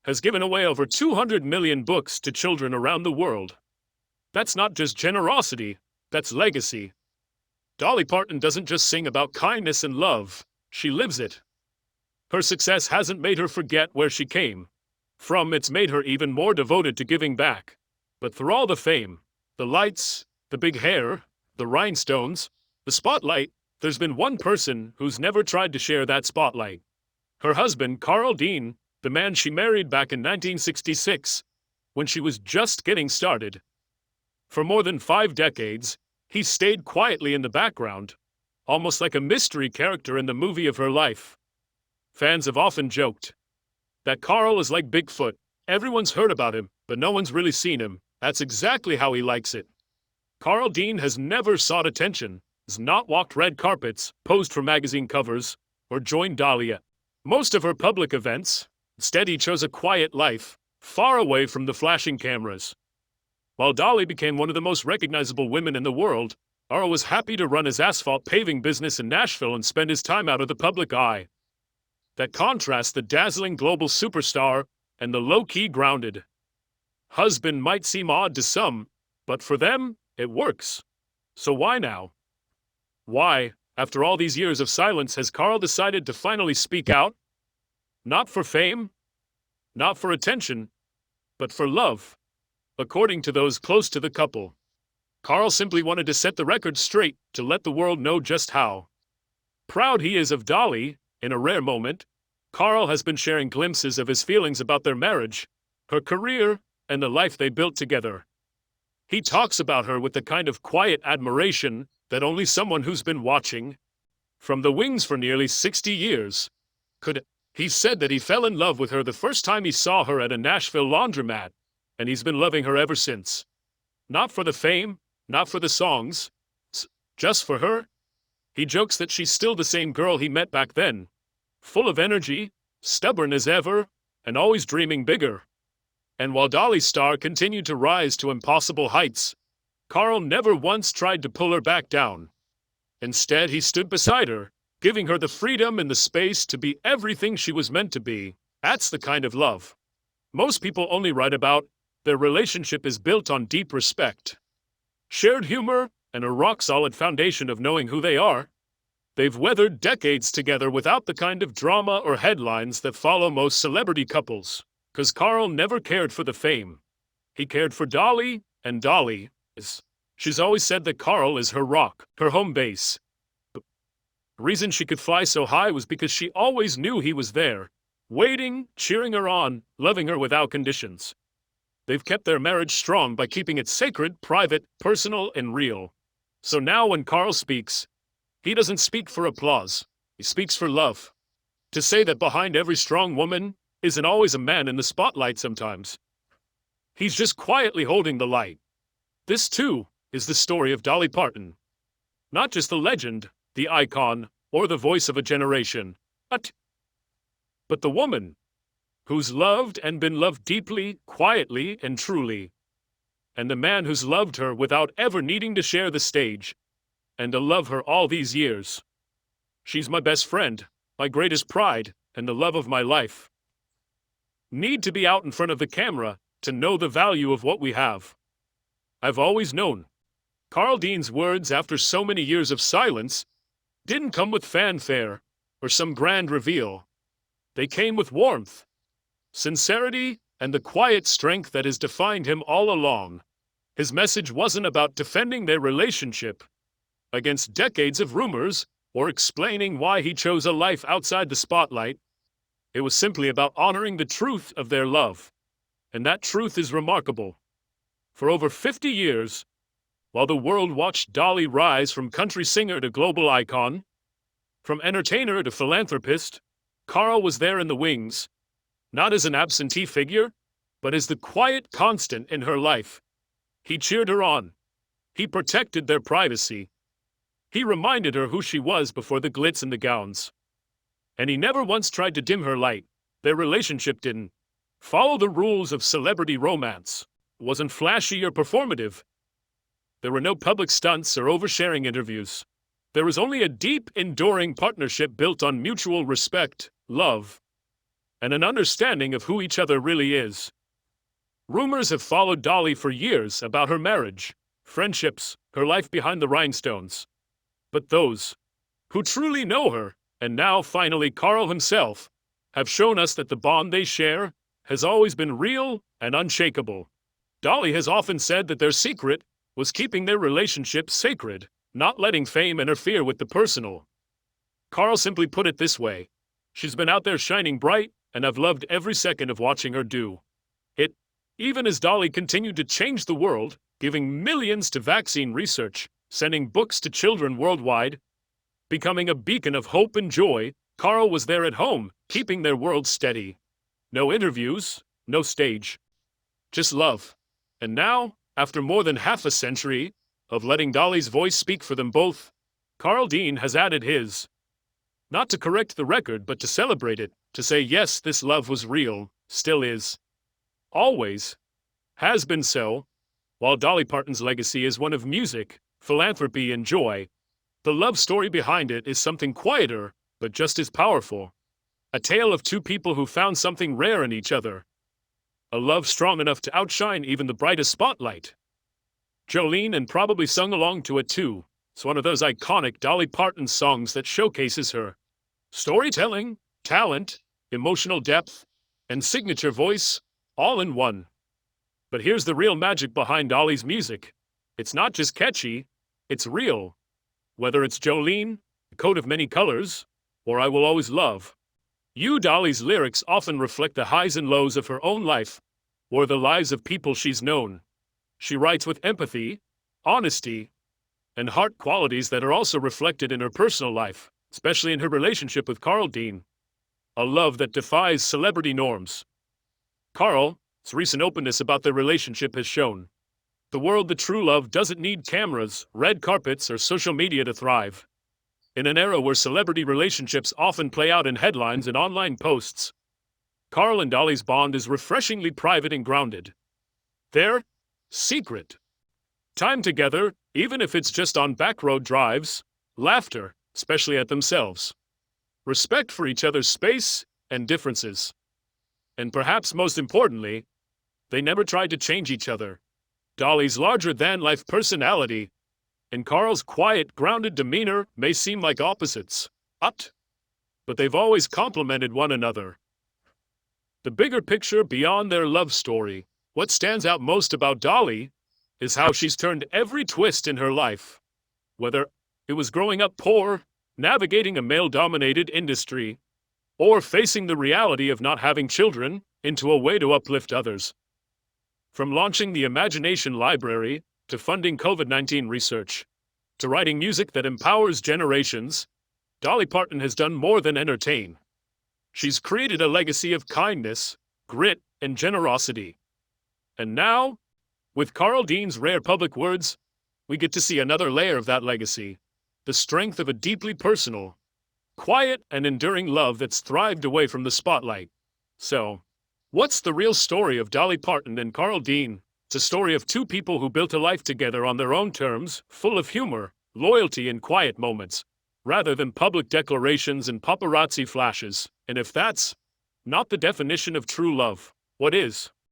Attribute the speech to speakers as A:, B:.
A: has given away over 200 million books to children around the world. That's not just generosity, that's legacy. Dolly Parton doesn't just sing about kindness and love, she lives it. Her success hasn't made her forget where she came from, it's made her even more devoted to giving back. But through all the fame, the lights, the big hair, the rhinestones, the spotlight, there's been one person who's never tried to share that spotlight. Her husband, Carl Dean, the man she married back in 1966, when she was just getting started. For more than 5 decades, he stayed quietly in the background, almost like a mystery character in the movie of her life. Fans have often joked that Carl is like Bigfoot. Everyone's heard about him, but no one's really seen him. That's exactly how he likes it. Carl Dean has never sought attention, has not walked red carpets, posed for magazine covers, or joined Dolly at most of her public events. Instead, he chose a quiet life, far away from the flashing cameras. While Dolly became one of the most recognizable women in the world, Carl was happy to run his asphalt paving business in Nashville and spend his time out of the public eye. That contrasts the dazzling global superstar and the low-key grounded husband might seem odd to some, but for them, it works. So why now? Why, after all these years of silence, has Carl decided to finally speak out? Not for fame, not for attention, but for love. According to those close to the couple, Carl simply wanted to set the record straight, to let the world know just how proud he is of Dolly. In a rare moment, Carl has been sharing glimpses of his feelings about their marriage, her career, and the life they built together. He talks about her with the kind of quiet admiration that only someone who's been watching from the wings for nearly 60 years could. He said that he fell in love with her the first time he saw her at a Nashville laundromat, and he's been loving her ever since. Not for the fame, not for the songs, just for her. He jokes that she's still the same girl he met back then, full of energy, stubborn as ever, and always dreaming bigger. And while Dolly's star continued to rise to impossible heights, Carl never once tried to pull her back down. Instead, he stood beside her, giving her the freedom and the space to be everything she was meant to be. That's the kind of love most people only write about. Their relationship is built on deep respect, shared humor, and a rock-solid foundation of knowing who they are. They've weathered decades together without the kind of drama or headlines that follow most celebrity couples. 'Cause Carl never cared for the fame. He cared for Dolly, and Dolly is. She's always said that Carl is her rock, her home base. The reason she could fly so high was because she always knew he was there, waiting, cheering her on, loving her without conditions. They've kept their marriage strong by keeping it sacred, private, personal, and real. So now when Carl speaks, he doesn't speak for applause. He speaks for love. To say that behind every strong woman isn't always a man in the spotlight sometimes. He's just quietly holding the light. This, too, is the story of Dolly Parton. Not just the legend, the icon, or the voice of a generation, but the woman who's loved and been loved deeply, quietly, and truly. And the man who's loved her without ever needing to share the stage, and to love her all these years. She's my best friend, my greatest pride, and the love of my life. Need to be out in front of the camera to know the value of what we have. I've always known. Carl Dean's words after so many years of silence didn't come with fanfare or some grand reveal. They came with warmth, sincerity, and the quiet strength that has defined him all along. His message wasn't about defending their relationship against decades of rumors or explaining why he chose a life outside the spotlight. It was simply about honoring the truth of their love. And that truth is remarkable. For over 50 years, while the world watched Dolly rise from country singer to global icon, from entertainer to philanthropist, Carl was there in the wings, not as an absentee figure, but as the quiet constant in her life. He cheered her on. He protected their privacy. He reminded her who she was before the glitz and the gowns. And he never once tried to dim her light. Their relationship didn't follow the rules of celebrity romance. It wasn't flashy or performative. There were no public stunts or oversharing interviews. There was only a deep, enduring partnership built on mutual respect, love, and an understanding of who each other really is. Rumors have followed Dolly for years about her marriage, friendships, her life behind the rhinestones. But those who truly know her, and now finally Carl himself, have shown us that the bond they share has always been real and unshakable. Dolly has often said that their secret was keeping their relationship sacred, not letting fame interfere with the personal. Carl simply put it this way: she's been out there shining bright, and I've loved every second of watching her do it. Even as Dolly continued to change the world, giving millions to vaccine research, sending books to children worldwide, becoming a beacon of hope and joy, Carl was there at home, keeping their world steady. No interviews, no stage, just love. And now, after more than half a century of letting Dolly's voice speak for them both, Carl Dean has added his. Not to correct the record, but to celebrate it, to say yes, this love was real, still is. Always. Has been so. While Dolly Parton's legacy is one of music, philanthropy, and joy, the love story behind it is something quieter, but just as powerful. A tale of two people who found something rare in each other. A love strong enough to outshine even the brightest spotlight. Jolene and probably sung along to it too. It's one of those iconic Dolly Parton songs that showcases her storytelling, talent, emotional depth, and signature voice, all in one. But here's the real magic behind Dolly's music. It's not just catchy, it's real. Whether it's Jolene, A Coat of Many Colors, or I Will Always Love You, Dolly's lyrics often reflect the highs and lows of her own life, or the lives of people she's known. She writes with empathy, honesty, and heart, qualities that are also reflected in her personal life, especially in her relationship with Carl Dean. A love that defies celebrity norms. Carl's recent openness about their relationship has shown the world that true love doesn't need cameras, red carpets, or social media to thrive. In an era where celebrity relationships often play out in headlines and online posts, Carl and Dolly's bond is refreshingly private and grounded. Their secret time together, even if it's just on backroad drives, laughter, especially at themselves, respect for each other's space and differences. And perhaps most importantly, they never tried to change each other. Dolly's larger-than-life personality and Carl's quiet, grounded demeanor may seem like opposites, but they've always complemented one another. The bigger picture beyond their love story, what stands out most about Dolly is how she's turned every twist in her life. Whether it was growing up poor, navigating a male-dominated industry, or facing the reality of not having children, into a way to uplift others. From launching the Imagination Library, to funding COVID-19 research, to writing music that empowers generations, Dolly Parton has done more than entertain. She's created a legacy of kindness, grit, and generosity. And now, with Carl Dean's rare public words, we get to see another layer of that legacy. The strength of a deeply personal, quiet, and enduring love that's thrived away from the spotlight. So, what's the real story of Dolly Parton and Carl Dean? It's a story of two people who built a life together on their own terms, full of humor, loyalty, and quiet moments, rather than public declarations and paparazzi flashes. And if that's not the definition of true love, what is?